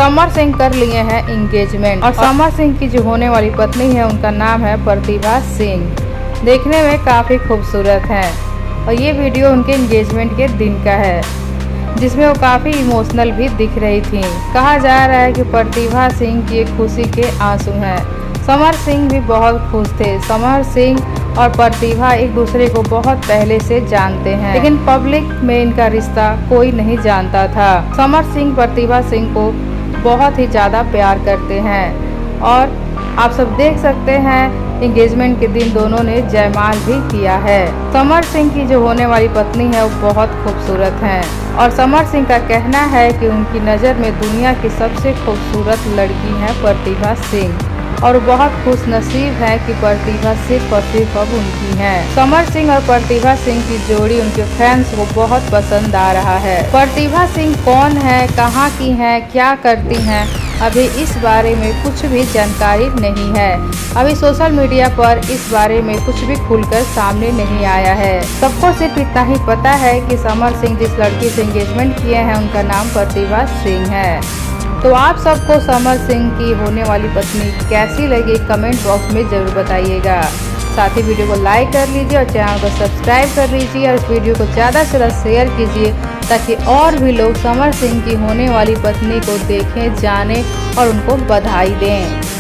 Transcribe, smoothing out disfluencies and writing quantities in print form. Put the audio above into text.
समर सिंह कर लिए हैं एंगेजमेंट और समर सिंह की जो होने वाली पत्नी है उनका नाम है प्रतिभा सिंह। देखने में काफी खूबसूरत है और ये वीडियो उनके एंगेजमेंट के दिन का है जिसमें वो काफी इमोशनल भी दिख रही थी। कहा जा रहा है कि प्रतिभा सिंह की खुशी के आंसू हैं। समर सिंह भी बहुत खुश थे। समर सिंह और प्रतिभा एक दूसरे को बहुत पहले से जानते हैं, लेकिन पब्लिक में इनका रिश्ता कोई नहीं जानता था। समर सिंह प्रतिभा सिंह को बहुत ही ज़्यादा प्यार करते हैं और आप सब देख सकते हैं एंगेजमेंट के दिन दोनों ने जयमाल भी किया है। समर सिंह की जो होने वाली पत्नी है वो बहुत खूबसूरत हैं और समर सिंह का कहना है कि उनकी नज़र में दुनिया की सबसे खूबसूरत लड़की है प्रतिभा सिंह और बहुत खुश नसीब है कि प्रतिभा सिर्फ और सिर्फ अब उनकी है। समर सिंह और प्रतिभा सिंह की जोड़ी उनके फैंस को बहुत पसंद आ रहा है। प्रतिभा सिंह कौन है, कहाँ की है, क्या करती हैं, अभी इस बारे में कुछ भी जानकारी नहीं है। अभी सोशल मीडिया पर इस बारे में कुछ भी खुलकर सामने नहीं आया है। सबको सिर्फ इतना ही पता है कि समर सिंह जिस लड़की से एंगेजमेंट किए हैं उनका नाम प्रतिभा सिंह है। तो आप सबको समर सिंह की होने वाली पत्नी कैसी लगी कमेंट बॉक्स में ज़रूर बताइएगा। साथ ही वीडियो को लाइक कर लीजिए और चैनल को सब्सक्राइब कर लीजिए और इस वीडियो को ज़्यादा से ज़्यादा शेयर कीजिए ताकि और भी लोग समर सिंह की होने वाली पत्नी को देखें, जानें और उनको बधाई दें।